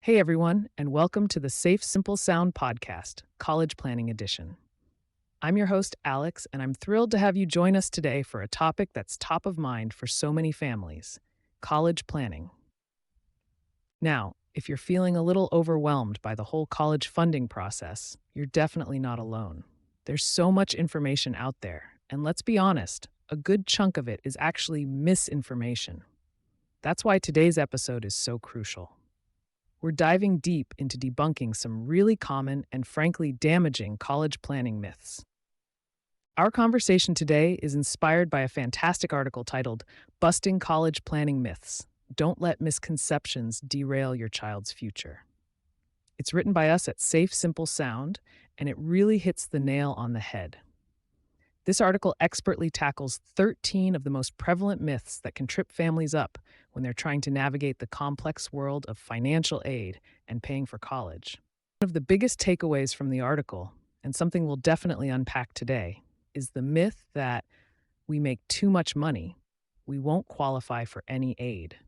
Hey everyone, and welcome to the SafeSimpleSound podcast, College Planning Edition. I'm your host, Alex, and I'm thrilled to have you join us today for a topic that's top of mind for so many families: college planning. Now, if you're feeling a little overwhelmed by the whole college funding process, you're definitely not alone. There's so much information out there, and let's be honest, a good chunk of it is actually misinformation. That's why today's episode is so crucial. We're diving deep into debunking some really common and frankly damaging college planning myths. Our conversation today is inspired by a fantastic article titled Busting College Planning Myths. Don't Let Misconceptions Derail Your Child's Future. It's written by us at Safe Simple Sound, and it really hits the nail on the head. This article expertly tackles 13 of the most prevalent myths that can trip families up when they're trying to navigate the complex world of financial aid and paying for college. One of the biggest takeaways from the article, and something we'll definitely unpack today, is the myth that we make too much money, we won't qualify for any aid.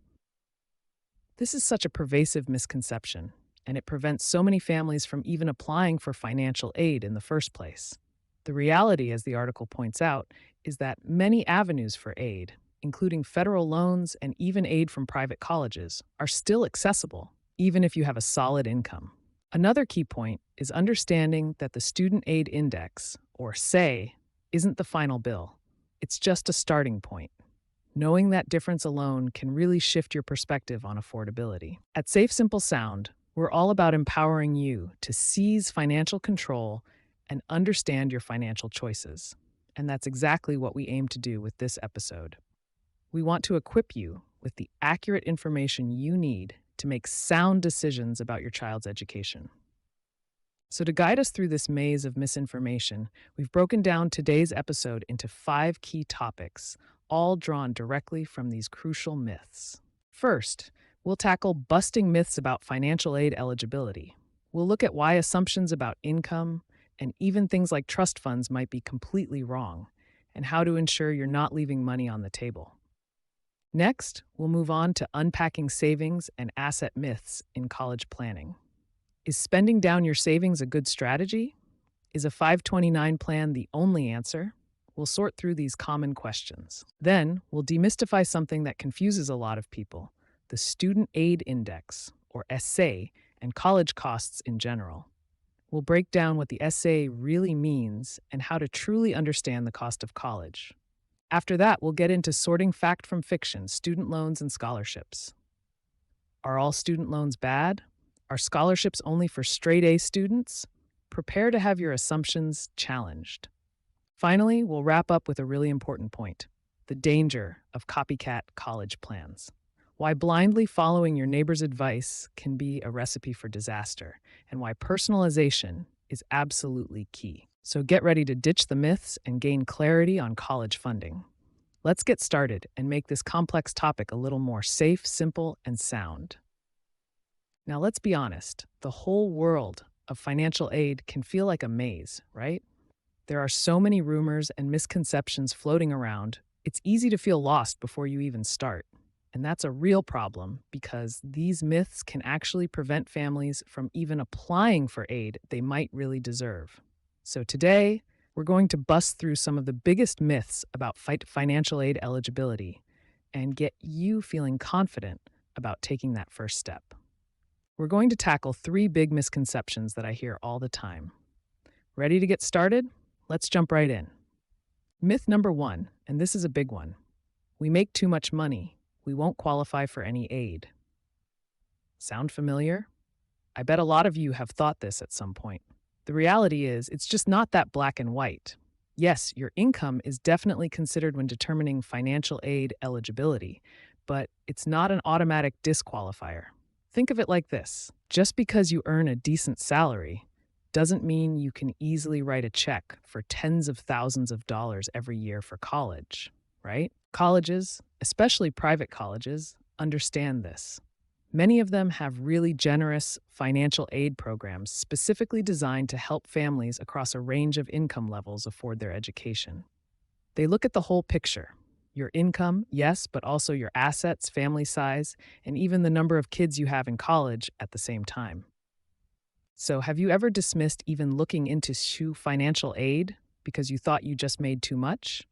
This is such a pervasive misconception, and it prevents so many families from even applying for financial aid in the first place. The reality, as the article points out, is that many avenues for aid, including federal loans and even aid from private colleges, are still accessible, even if you have a solid income. Another key point is understanding that the Student Aid Index, or SAY, isn't the final bill. It's just a starting point. Knowing that difference alone can really shift your perspective on affordability. At Safe Simple Sound, we're all about empowering you to seize financial control and understand your financial choices. And that's exactly what we aim to do with this episode. We want to equip you with the accurate information you need to make sound decisions about your child's education. So to guide us through this maze of misinformation, we've broken down today's episode into 5 key topics, all drawn directly from these crucial myths. First, we'll tackle busting myths about financial aid eligibility. We'll look at why assumptions about income, and even things like trust funds, might be completely wrong, and how to ensure you're not leaving money on the table. Next, we'll move on to unpacking savings and asset myths in college planning. Is spending down your savings a good strategy? Is a 529 plan the only answer? We'll sort through these common questions. Then, we'll demystify something that confuses a lot of people: the Student Aid Index, or SA, and college costs in general. We'll break down what the SA really means and how to truly understand the cost of college. After that, we'll get into sorting fact from fiction, student loans and scholarships. Are all student loans bad? Are scholarships only for straight-A students? Prepare to have your assumptions challenged. Finally, we'll wrap up with a really important point: the danger of copycat college plans. Why blindly following your neighbor's advice can be a recipe for disaster, and why personalization is absolutely key. So get ready to ditch the myths and gain clarity on college funding. Let's get started and make this complex topic a little more safe, simple, and sound. Now, let's be honest, the whole world of financial aid can feel like a maze, right? There are so many rumors and misconceptions floating around, it's easy to feel lost before you even start. And that's a real problem, because these myths can actually prevent families from even applying for aid they might really deserve. So today, we're going to bust through some of the biggest myths about financial aid eligibility and get you feeling confident about taking that first step. We're going to tackle 3 big misconceptions that I hear all the time. Ready to get started? Let's jump right in. Myth number 1, and this is a big one: we make too much money, we won't qualify for any aid. Sound familiar? I bet a lot of you have thought this at some point. The reality is, it's just not that black and white. Yes, your income is definitely considered when determining financial aid eligibility, but it's not an automatic disqualifier. Think of it like this: just because you earn a decent salary doesn't mean you can easily write a check for tens of thousands of dollars every year for college, right? Colleges, especially private colleges, understand this. Many of them have really generous financial aid programs specifically designed to help families across a range of income levels afford their education. They look at the whole picture: Your income, yes, but also your assets, family size, and even the number of kids you have in college at the same time. So, have you ever dismissed even looking into financial aid because you thought you just made too much?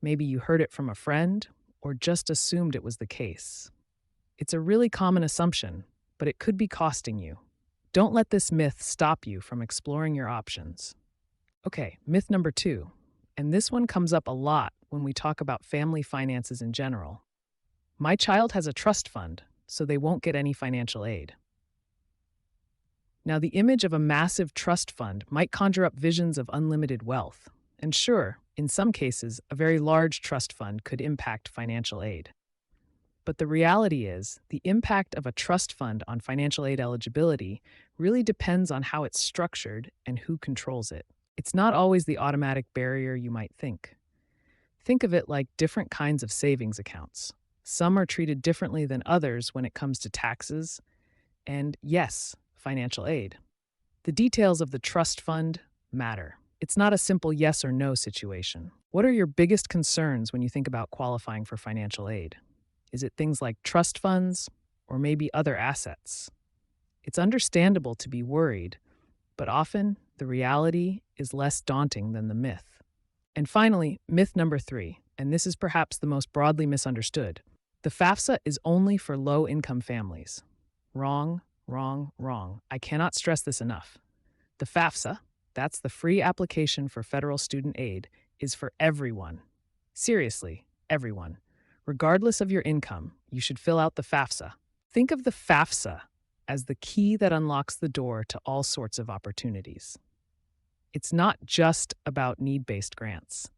Maybe you heard it from a friend or just assumed it was the case. It's a really common assumption, but it could be costing you. Don't let this myth stop you from exploring your options. Okay, myth number 2, and this one comes up a lot when we talk about family finances in general. My child has a trust fund, so they won't get any financial aid. Now, the image of a massive trust fund might conjure up visions of unlimited wealth. And sure, in some cases, a very large trust fund could impact financial aid. But the reality is, the impact of a trust fund on financial aid eligibility really depends on how it's structured and who controls it. It's not always the automatic barrier you might think. Think of it like different kinds of savings accounts. Some are treated differently than others when it comes to taxes and, yes, financial aid. The details of the trust fund matter. It's not a simple yes or no situation. What are your biggest concerns when you think about qualifying for financial aid? Is it things like trust funds or maybe other assets? It's understandable to be worried, but often the reality is less daunting than the myth. And finally, myth number 3, and this is perhaps the most broadly misunderstood. The FAFSA is only for low-income families. Wrong, wrong, wrong. I cannot stress this enough. The FAFSA, that's the free application for federal student aid, is for everyone. Seriously, everyone. Regardless of your income, you should fill out the FAFSA. Think of the FAFSA as the key that unlocks the door to all sorts of opportunities. It's not just about need-based grants.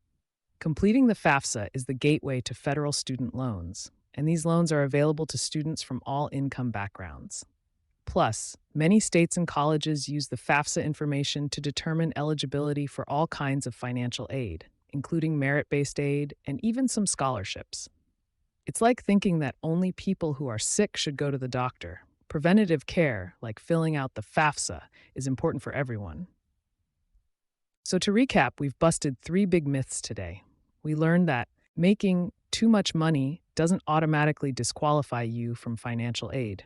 Completing the FAFSA is the gateway to federal student loans, and these loans are available to students from all income backgrounds. Plus, many states and colleges use the FAFSA information to determine eligibility for all kinds of financial aid, including merit-based aid and even some scholarships. It's like thinking that only people who are sick should go to the doctor. Preventative care, like filling out the FAFSA, is important for everyone. So to recap, we've busted 3 big myths today. We learned that making too much money doesn't automatically disqualify you from financial aid,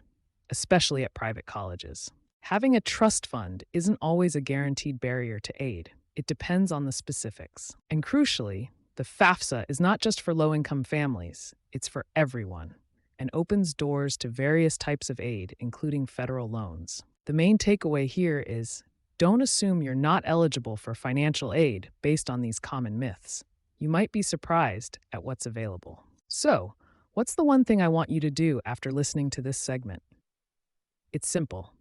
especially at private colleges. Having a trust fund isn't always a guaranteed barrier to aid. It depends on the specifics. And crucially, the FAFSA is not just for low-income families, it's for everyone, and opens doors to various types of aid, including federal loans. The main takeaway here is, don't assume you're not eligible for financial aid based on these common myths. You might be surprised at what's available. So, what's the one thing I want you to do after listening to this segment? It's simple.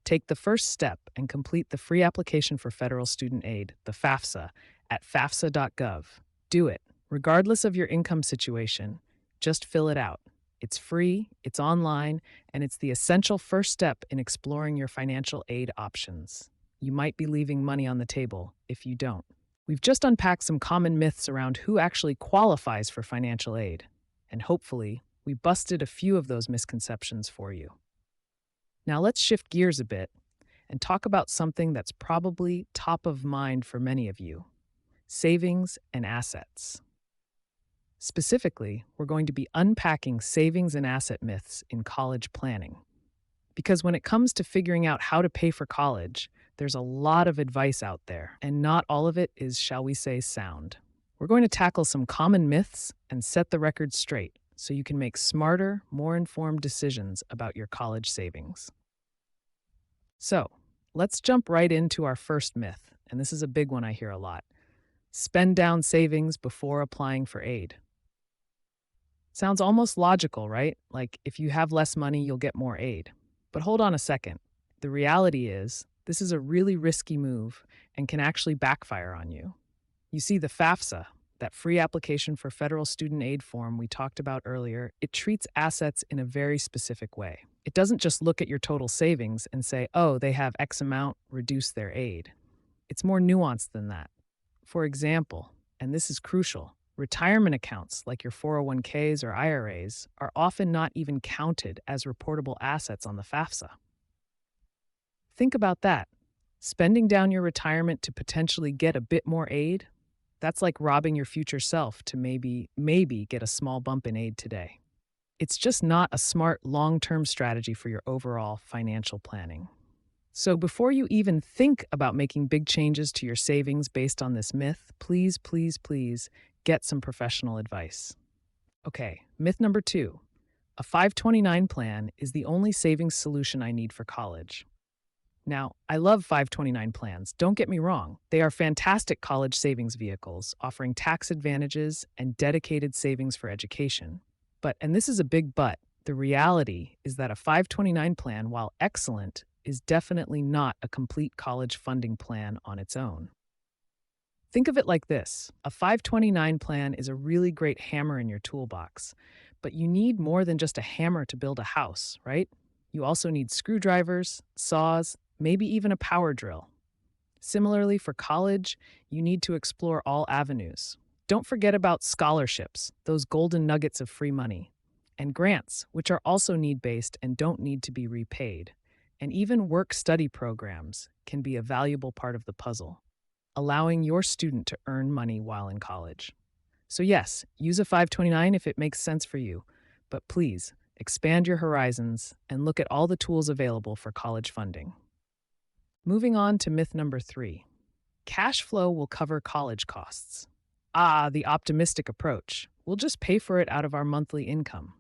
Take the first step and complete the free application for federal student aid, the FAFSA, at fafsa.gov. Do it. Regardless of your income situation, just fill it out. It's free, it's online, and it's the essential first step in exploring your financial aid options. You might be leaving money on the table if you don't. We've just unpacked some common myths around who actually qualifies for financial aid, and hopefully, we busted a few of those misconceptions for you. Now let's shift gears a bit and talk about something that's probably top of mind for many of you: savings and assets. Specifically, we're going to be unpacking savings and asset myths in college planning. Because when it comes to figuring out how to pay for college, there's a lot of advice out there, and not all of it is, shall we say, sound. We're going to tackle some common myths and set the record straight so you can make smarter, more informed decisions about your college savings. So, let's jump right into our first myth, and this is a big one I hear a lot. Spend down savings before applying for aid. Sounds almost logical, right? Like if you have less money, you'll get more aid. But hold on a second. The reality is, this is a really risky move and can actually backfire on you. You see, the FAFSA, that free application for federal student aid form we talked about earlier, it treats assets in a very specific way. It doesn't just look at your total savings and say, oh, they have X amount, reduce their aid. It's more nuanced than that. For example, and this is crucial, retirement accounts like your 401ks or IRAs are often not even counted as reportable assets on the FAFSA. Think about that. Spending down your retirement to potentially get a bit more aid? That's like robbing your future self to maybe get a small bump in aid today. It's just not a smart long-term strategy for your overall financial planning. So before you even think about making big changes to your savings based on this myth, please get some professional advice. Okay, myth number 2. A 529 plan is the only savings solution I need for college. Now, I love 529 plans, don't get me wrong. They are fantastic college savings vehicles, offering tax advantages and dedicated savings for education. But, and this is a big but, the reality is that a 529 plan, while excellent, is definitely not a complete college funding plan on its own. Think of it like this: a 529 plan is a really great hammer in your toolbox, but you need more than just a hammer to build a house, right? You also need screwdrivers, saws, maybe even a power drill. Similarly, for college, you need to explore all avenues. Don't forget about scholarships, those golden nuggets of free money, and grants, which are also need based and don't need to be repaid. And even work study programs can be a valuable part of the puzzle, allowing your student to earn money while in college. So, yes, use a 529 if it makes sense for you, but please expand your horizons and look at all the tools available for college funding. Moving on to myth number 3. Cash flow will cover college costs. The optimistic approach. We'll just pay for it out of our monthly income.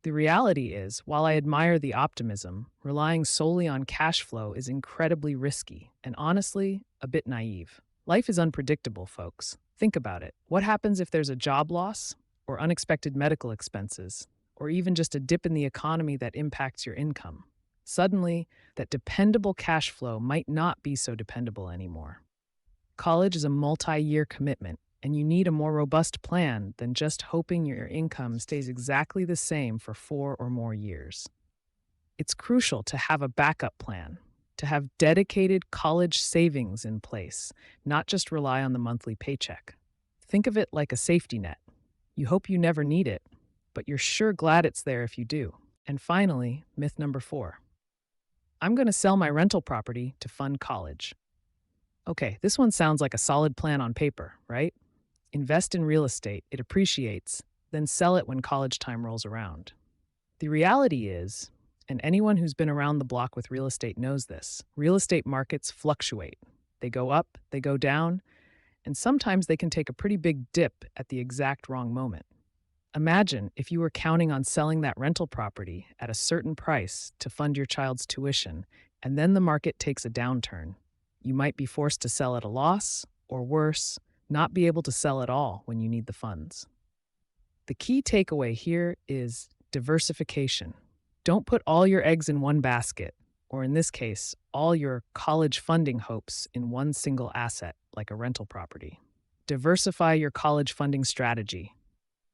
The reality is, while I admire the optimism, relying solely on cash flow is incredibly risky and honestly, a bit naive. Life is unpredictable, folks. Think about it. What happens if there's a job loss, or unexpected medical expenses, or even just a dip in the economy that impacts your income? Suddenly, that dependable cash flow might not be so dependable anymore. College is a multi-year commitment, and you need a more robust plan than just hoping your income stays exactly the same for 4 or more years. It's crucial to have a backup plan, to have dedicated college savings in place, not just rely on the monthly paycheck. Think of it like a safety net. You hope you never need it, but you're sure glad it's there if you do. And finally, myth number 4. I'm going to sell my rental property to fund college. Okay, this one sounds like a solid plan on paper, right? Invest in real estate, it appreciates, then sell it when college time rolls around. The reality is, and anyone who's been around the block with real estate knows this, real estate markets fluctuate. They go up, they go down, and sometimes they can take a pretty big dip at the exact wrong moment. Imagine if you were counting on selling that rental property at a certain price to fund your child's tuition, and then the market takes a downturn. You might be forced to sell at a loss, or worse, not be able to sell at all when you need the funds. The key takeaway here is diversification. Don't put all your eggs in one basket, or in this case, all your college funding hopes in one single asset, like a rental property. Diversify your college funding strategy.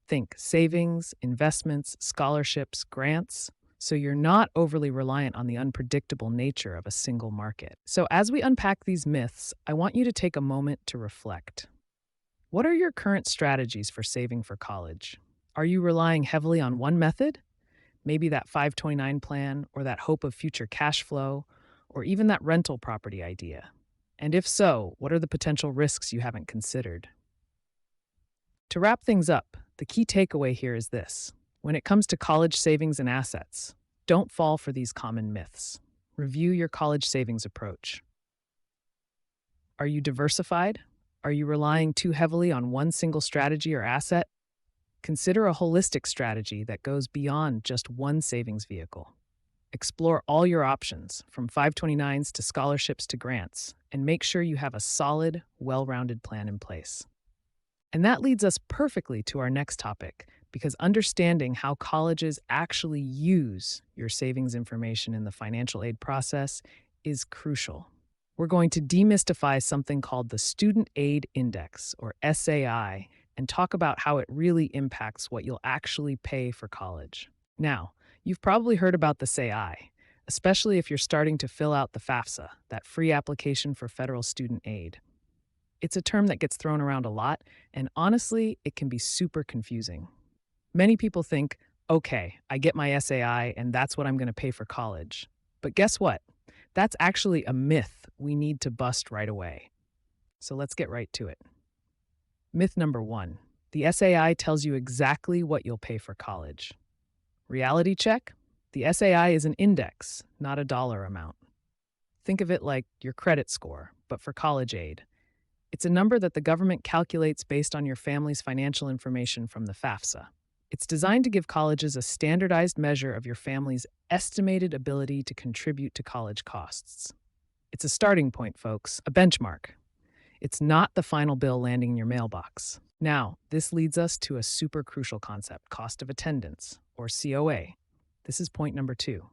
Think savings, investments, scholarships, grants, so you're not overly reliant on the unpredictable nature of a single market. So as we unpack these myths, I want you to take a moment to reflect. What are your current strategies for saving for college? Are you relying heavily on one method? Maybe that 529 plan, or that hope of future cash flow, or even that rental property idea? And if so, what are the potential risks you haven't considered? To wrap things up, the key takeaway here is this. When it comes to college savings and assets, don't fall for these common myths. Review your college savings approach. Are you diversified? Are you relying too heavily on one single strategy or asset? Consider a holistic strategy that goes beyond just one savings vehicle. Explore all your options, from 529s to scholarships to grants, and make sure you have a solid, well-rounded plan in place. And that leads us perfectly to our next topic, because understanding how colleges actually use your savings information in the financial aid process is crucial. We're going to demystify something called the Student Aid Index, or SAI, and talk about how it really impacts what you'll actually pay for college. Now, you've probably heard about the SAI, especially if you're starting to fill out the FAFSA, that free application for federal student aid. It's a term that gets thrown around a lot, and honestly, it can be super confusing. Many people think, okay, I get my SAI and that's what I'm going to pay for college. But guess what? That's actually a myth we need to bust right away. So let's get right to it. Myth number one: the SAI tells you exactly what you'll pay for college. Reality check: the SAI is an index, not a dollar amount. Think of it like your credit score, but for college aid. It's a number that the government calculates based on your family's financial information from the FAFSA. It's designed to give colleges a standardized measure of your family's estimated ability to contribute to college costs. It's a starting point, folks, a benchmark. It's not the final bill landing in your mailbox. Now, this leads us to a super crucial concept: cost of attendance, or COA. This is point number two.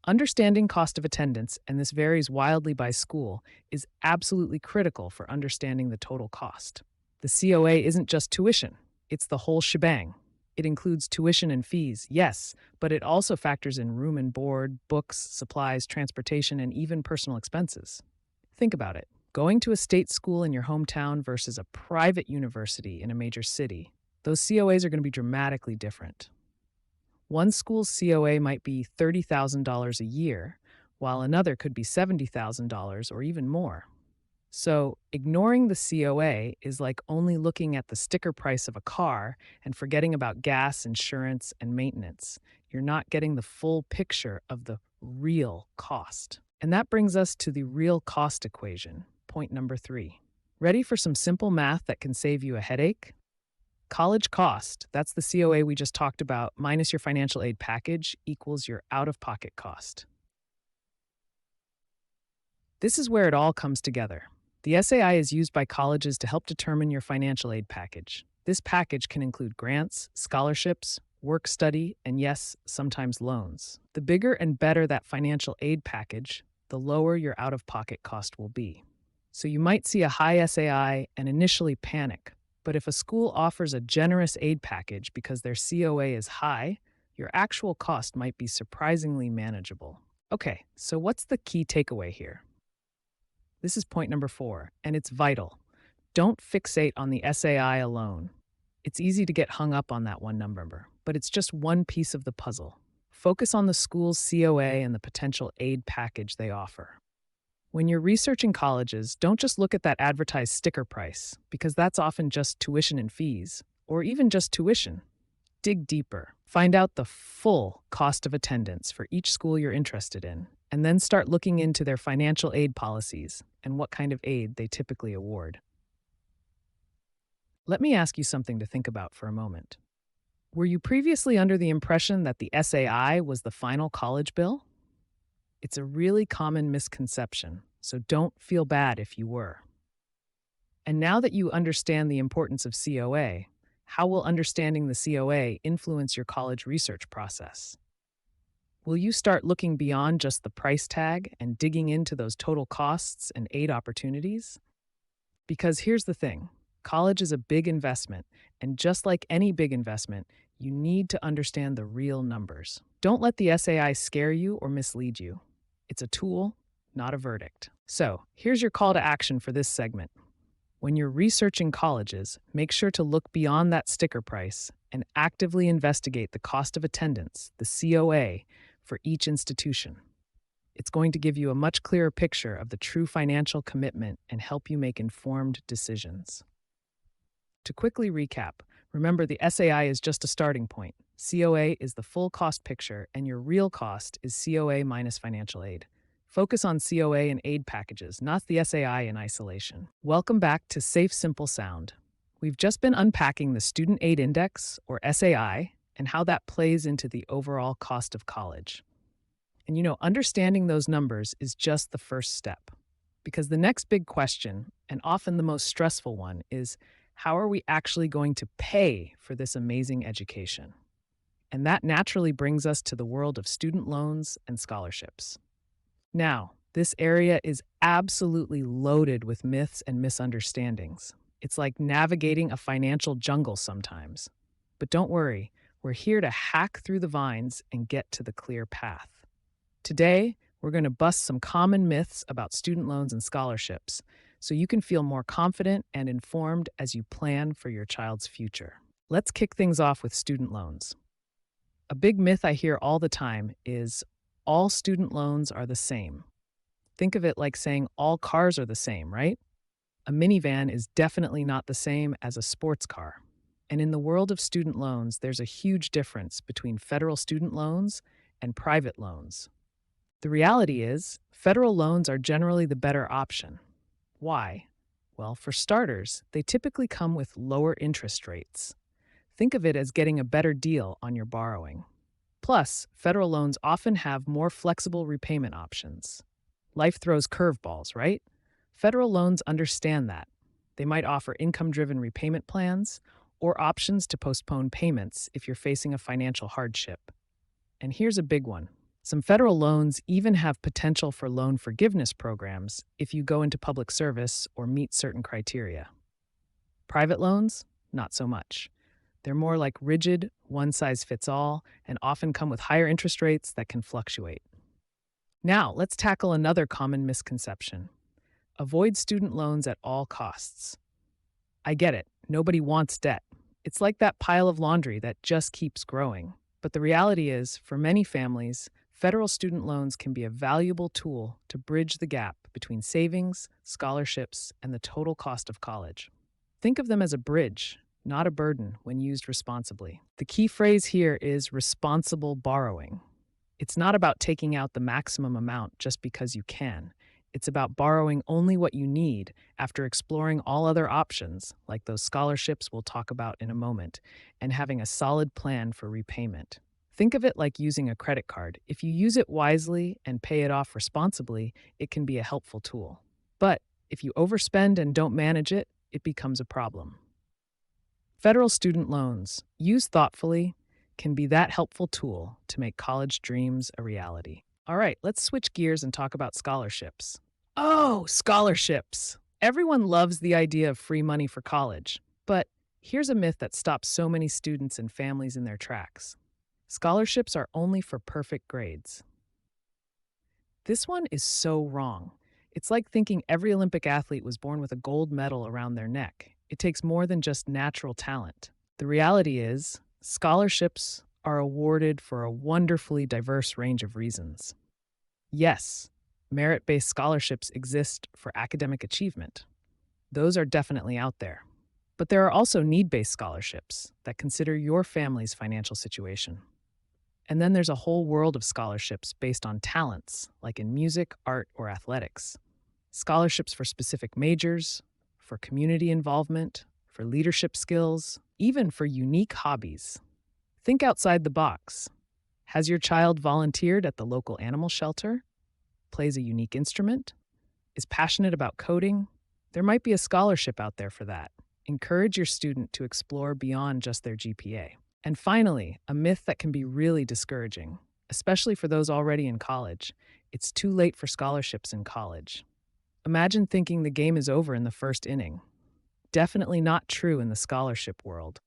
Understanding cost of attendance, and this varies wildly by school, is absolutely critical for understanding the total cost. The COA isn't just tuition, it's the whole shebang. It includes tuition and fees, yes, but it also factors in room and board, books, supplies, transportation, and even personal expenses. Think about it. Going to a state school in your hometown versus a private university in a major city, those COAs are going to be dramatically different. One school's COA might be $30,000 a year, while another could be $70,000 or even more. So, ignoring the COA is like only looking at the sticker price of a car and forgetting about gas, insurance, and maintenance. You're not getting the full picture of the real cost. And that brings us to the real cost equation, point number three. Ready for some simple math that can save you a headache? College cost, that's the COA we just talked about, minus your financial aid package equals your out-of-pocket cost. This is where it all comes together. The SAI is used by colleges to help determine your financial aid package. This package can include grants, scholarships, work study, and yes, sometimes loans. The bigger and better that financial aid package, the lower your out-of-pocket cost will be. So you might see a high SAI and initially panic. But if a school offers a generous aid package because their COA is high, your actual cost might be surprisingly manageable. Okay, so what's the key takeaway here? This is point number four, and it's vital. Don't fixate on the SAI alone. It's easy to get hung up on that one number, but it's just one piece of the puzzle. Focus on the school's COA and the potential aid package they offer. When you're researching colleges, don't just look at that advertised sticker price, because that's often just tuition and fees, or even just tuition. Dig deeper. Find out the full cost of attendance for each school you're interested in, and then start looking into their financial aid policies and what kind of aid they typically award. Let me ask you something to think about for a moment. Were you previously under the impression that the SAI was the final college bill? It's a really common misconception, so don't feel bad if you were. And now that you understand the importance of COA, how will understanding the COA influence your college research process? Will you start looking beyond just the price tag and digging into those total costs and aid opportunities? Because here's the thing, college is a big investment, and just like any big investment, you need to understand the real numbers. Don't let the SAI scare you or mislead you. It's a tool, not a verdict. So, here's your call to action for this segment. When you're researching colleges, make sure to look beyond that sticker price and actively investigate the cost of attendance, the COA, for each institution. It's going to give you a much clearer picture of the true financial commitment and help you make informed decisions. To quickly recap, remember the SAI is just a starting point. COA is the full cost picture, and your real cost is COA minus financial aid. Focus on COA and aid packages, not the SAI in isolation. Welcome back to SafeSimpleSound. We've just been unpacking the Student Aid Index, or SAI, and how that plays into the overall cost of college. And understanding those numbers is just the first step. Because the next big question, and often the most stressful one, is how are we actually going to pay for this amazing education? And that naturally brings us to the world of student loans and scholarships. Now, this area is absolutely loaded with myths and misunderstandings. It's like navigating a financial jungle sometimes. But don't worry, we're here to hack through the vines and get to the clear path. Today, we're going to bust some common myths about student loans and scholarships so you can feel more confident and informed as you plan for your child's future. Let's kick things off with student loans. A big myth I hear all the time is all student loans are the same. Think of it like saying all cars are the same, right? A minivan is definitely not the same as a sports car. And in the world of student loans, there's a huge difference between federal student loans and private loans. The reality is, federal loans are generally the better option. Why? Well, for starters, they typically come with lower interest rates. Think of it as getting a better deal on your borrowing. Plus, federal loans often have more flexible repayment options. Life throws curveballs, right? Federal loans understand that. They might offer income driven repayment plans or options to postpone payments if you're facing a financial hardship. And here's a big one. Some federal loans even have potential for loan forgiveness programs if you go into public service or meet certain criteria. Private loans? Not so much. They're more like rigid, one size fits all, and often come with higher interest rates that can fluctuate. Now, let's tackle another common misconception. Avoid student loans at all costs. I get it, nobody wants debt. It's like that pile of laundry that just keeps growing. But the reality is, for many families, federal student loans can be a valuable tool to bridge the gap between savings, scholarships, and the total cost of college. Think of them as a bridge, not a burden when used responsibly. The key phrase here is responsible borrowing. It's not about taking out the maximum amount just because you can. It's about borrowing only what you need after exploring all other options, like those scholarships we'll talk about in a moment, and having a solid plan for repayment. Think of it like using a credit card. If you use it wisely and pay it off responsibly, it can be a helpful tool. But if you overspend and don't manage it, it becomes a problem. Federal student loans, used thoughtfully, can be that helpful tool to make college dreams a reality. All right, let's switch gears and talk about scholarships. Oh, scholarships! Everyone loves the idea of free money for college, but here's a myth that stops so many students and families in their tracks. Scholarships are only for perfect grades. This one is so wrong. It's like thinking every Olympic athlete was born with a gold medal around their neck. It takes more than just natural talent. The reality is, scholarships are awarded for a wonderfully diverse range of reasons. Yes, merit-based scholarships exist for academic achievement. Those are definitely out there. But there are also need-based scholarships that consider your family's financial situation. And then there's a whole world of scholarships based on talents, like in music, art, or athletics. Scholarships for specific majors, for community involvement, for leadership skills, even for unique hobbies. Think outside the box. Has your child volunteered at the local animal shelter? Plays a unique instrument? Is passionate about coding? There might be a scholarship out there for that. Encourage your student to explore beyond just their GPA. And finally, a myth that can be really discouraging, especially for those already in college. It's too late for scholarships in college. Imagine thinking the game is over in the first inning. Definitely not true in the scholarship world.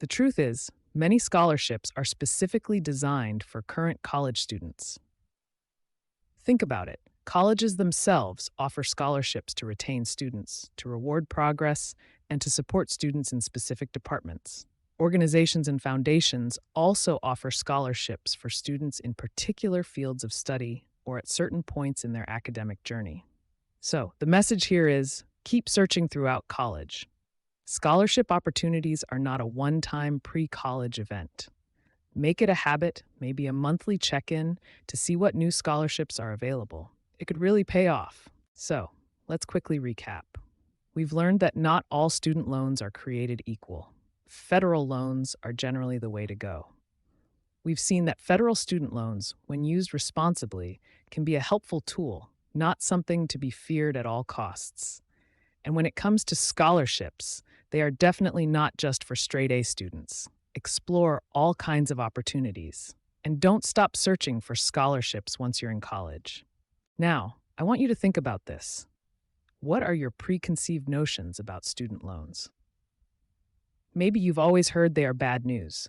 The truth is, many scholarships are specifically designed for current college students. Think about it. Colleges themselves offer scholarships to retain students, to reward progress, and to support students in specific departments. Organizations and foundations also offer scholarships for students in particular fields of study or at certain points in their academic journey. So, the message here is keep searching throughout college. Scholarship opportunities are not a one-time pre-college event. Make it a habit, maybe a monthly check-in, to see what new scholarships are available. It could really pay off. So, let's quickly recap. We've learned that not all student loans are created equal. Federal loans are generally the way to go. We've seen that federal student loans, when used responsibly, can be a helpful tool, not something to be feared at all costs. And when it comes to scholarships, they are definitely not just for straight A students. Explore all kinds of opportunities. And don't stop searching for scholarships once you're in college. Now, I want you to think about this. What are your preconceived notions about student loans? Maybe you've always heard they are bad news.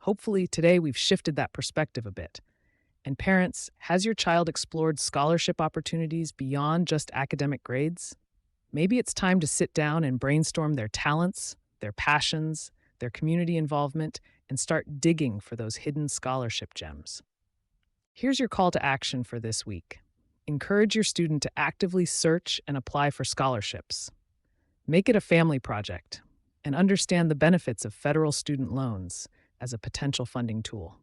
Hopefully, today we've shifted that perspective a bit. And parents, has your child explored scholarship opportunities beyond just academic grades? Maybe it's time to sit down and brainstorm their talents, their passions, their community involvement, and start digging for those hidden scholarship gems. Here's your call to action for this week. Encourage your student to actively search and apply for scholarships. Make it a family project and understand the benefits of federal student loans as a potential funding tool.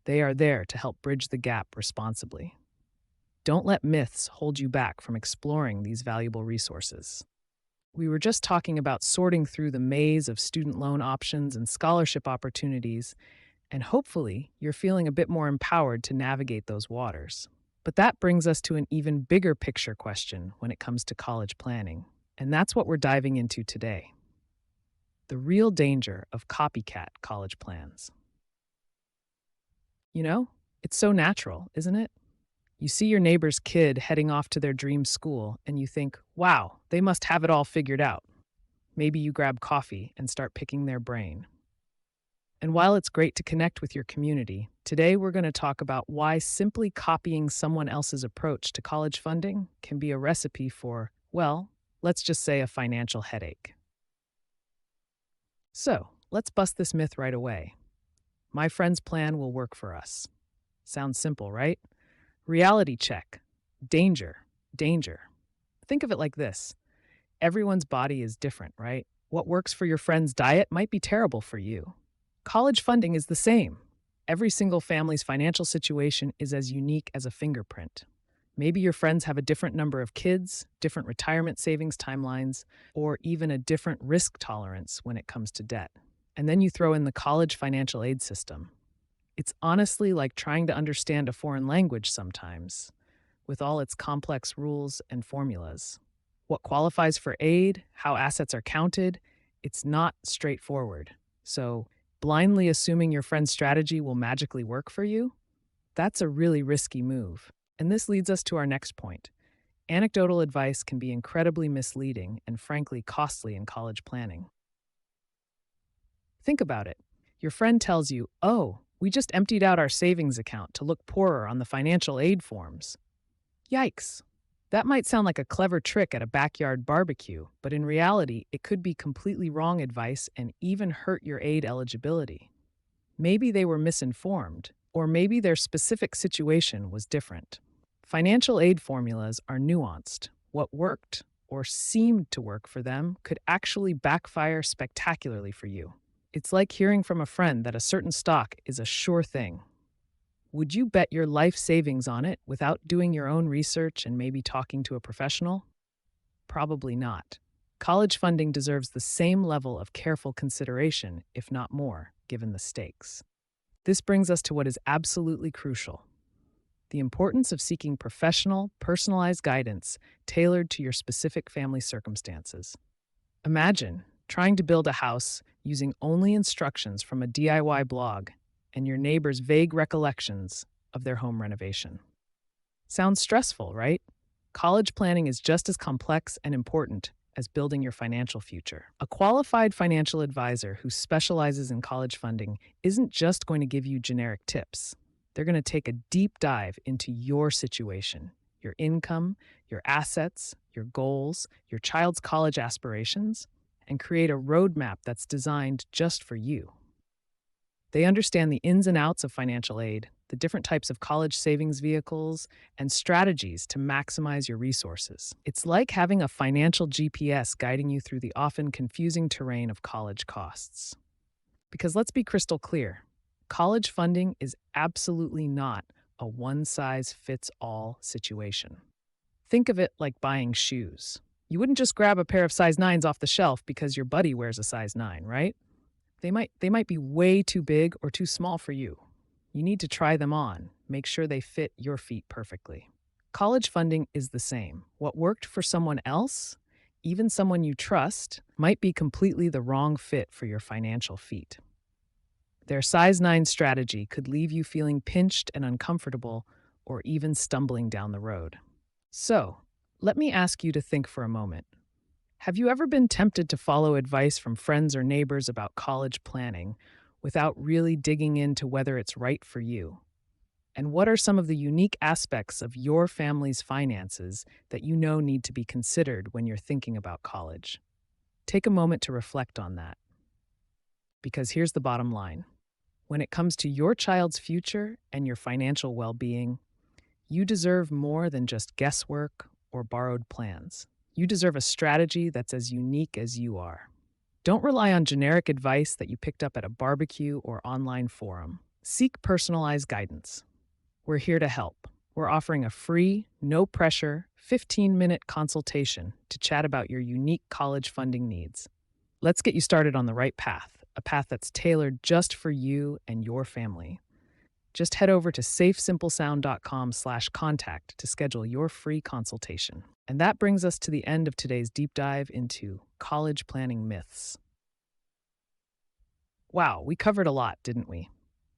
They are there to help bridge the gap responsibly. Don't let myths hold you back from exploring these valuable resources. We were just talking about sorting through the maze of student loan options and scholarship opportunities, and hopefully you're feeling a bit more empowered to navigate those waters. But that brings us to an even bigger picture question when it comes to college planning, and that's what we're diving into today: the real danger of copycat college plans. You know, it's so natural, isn't it? You see your neighbor's kid heading off to their dream school, and you think, wow, they must have it all figured out. Maybe you grab coffee and start picking their brain. And while it's great to connect with your community, today we're going to talk about why simply copying someone else's approach to college funding can be a recipe for, well, let's just say a financial headache. So, let's bust this myth right away. My friend's plan will work for us. Sounds simple, right? Reality check. Danger. Danger. Think of it like this: everyone's body is different, right? What works for your friend's diet might be terrible for you. College funding is the same. Every single family's financial situation is as unique as a fingerprint. Maybe your friends have a different number of kids, different retirement savings timelines, or even a different risk tolerance when it comes to debt. And then you throw in the college financial aid system. It's honestly like trying to understand a foreign language sometimes, with all its complex rules and formulas. What qualifies for aid, how assets are counted, it's not straightforward. So, blindly assuming your friend's strategy will magically work for you? That's a really risky move. And this leads us to our next point. Anecdotal advice can be incredibly misleading and frankly costly in college planning. Think about it. Your friend tells you, oh, we just emptied out our savings account to look poorer on the financial aid forms. Yikes. That might sound like a clever trick at a backyard barbecue, but in reality, it could be completely wrong advice and even hurt your aid eligibility. Maybe they were misinformed, or maybe their specific situation was different. Financial aid formulas are nuanced. What worked, or seemed to work for them, could actually backfire spectacularly for you. It's like hearing from a friend that a certain stock is a sure thing. Would you bet your life savings on it without doing your own research and maybe talking to a professional? Probably not. College funding deserves the same level of careful consideration, if not more, given the stakes. This brings us to what is absolutely crucial: the importance of seeking professional, personalized guidance tailored to your specific family circumstances. Imagine trying to build a house using only instructions from a DIY blog and your neighbor's vague recollections of their home renovation. Sounds stressful, right? College planning is just as complex and important as building your financial future. A qualified financial advisor who specializes in college funding isn't just going to give you generic tips. They're going to take a deep dive into your situation, your income, your assets, your goals, your child's college aspirations, and create a roadmap that's designed just for you. They understand the ins and outs of financial aid, the different types of college savings vehicles, and strategies to maximize your resources. It's like having a financial GPS guiding you through the often confusing terrain of college costs. Because let's be crystal clear, college funding is absolutely not a one-size-fits-all situation. Think of it like buying shoes. You wouldn't just grab a pair of size 9s off the shelf because your buddy wears a size 9, right? They might be way too big or too small for you. You need to try them on, make sure they fit your feet perfectly. College funding is the same. What worked for someone else, even someone you trust, might be completely the wrong fit for your financial feet. Their size 9 strategy could leave you feeling pinched and uncomfortable, or even stumbling down the road. So, let me ask you to think for a moment. Have you ever been tempted to follow advice from friends or neighbors about college planning without really digging into whether it's right for you? And what are some of the unique aspects of your family's finances that you know need to be considered when you're thinking about college? Take a moment to reflect on that. Because here's the bottom line: when it comes to your child's future and your financial well-being, You deserve more than just guesswork or borrowed plans. You deserve a strategy that's as unique as you are. Don't rely on generic advice that you picked up at a barbecue or online forum. Seek personalized guidance. We're here to help. We're offering a free, no pressure, 15-minute consultation to chat about your unique college funding needs. Let's get you started on the right path, a path that's tailored just for you and your family. Just head over to SafeSimpleSound.com/contact to schedule your free consultation. And that brings us to the end of today's deep dive into college planning myths. Wow, we covered a lot, didn't we?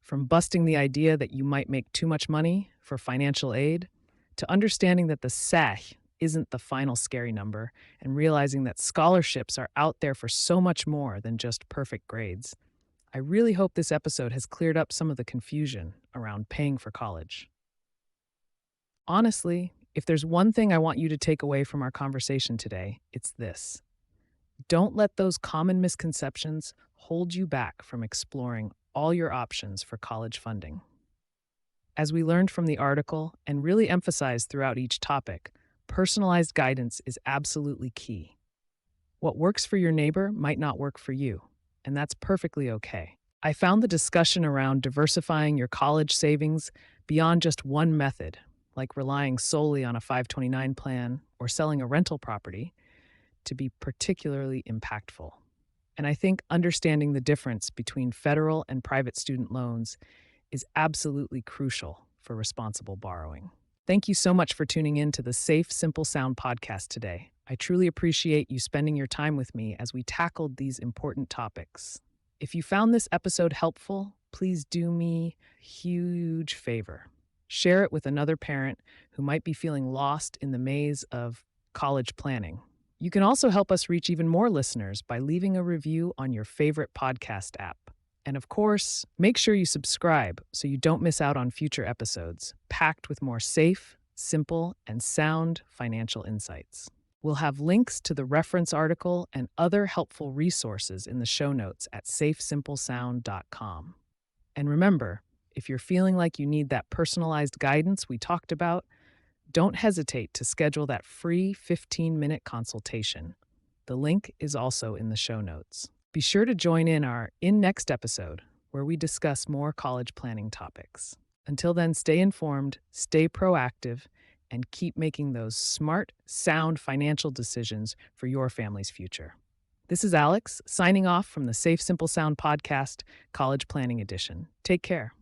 From busting the idea that you might make too much money for financial aid, to understanding that the SAH isn't the final scary number, and realizing that scholarships are out there for so much more than just perfect grades. I really hope this episode has cleared up some of the confusion around paying for college. Honestly, if there's one thing I want you to take away from our conversation today, it's this. Don't let those common misconceptions hold you back from exploring all your options for college funding. As we learned from the article and really emphasized throughout each topic, personalized guidance is absolutely key. What works for your neighbor might not work for you, and that's perfectly okay. I found the discussion around diversifying your college savings beyond just one method, like relying solely on a 529 plan or selling a rental property, to be particularly impactful. And I think understanding the difference between federal and private student loans is absolutely crucial for responsible borrowing. Thank you so much for tuning in to the Safe, Simple Sound podcast today. I truly appreciate you spending your time with me as we tackled these important topics. If you found this episode helpful, please do me a huge favor. Share it with another parent who might be feeling lost in the maze of college planning. You can also help us reach even more listeners by leaving a review on your favorite podcast app. And of course, make sure you subscribe so you don't miss out on future episodes, packed with more safe, simple, and sound financial insights. We'll have links to the reference article and other helpful resources in the show notes at SafeSimpleSound.com. And remember, if you're feeling like you need that personalized guidance we talked about, don't hesitate to schedule that free 15-minute consultation. The link is also in the show notes. Be sure to join in our next episode, where we discuss more college planning topics. Until then, stay informed, stay proactive, and keep making those smart, sound financial decisions for your family's future. This is Alex, signing off from the Safe Simple Sound podcast, College Planning Edition. Take care.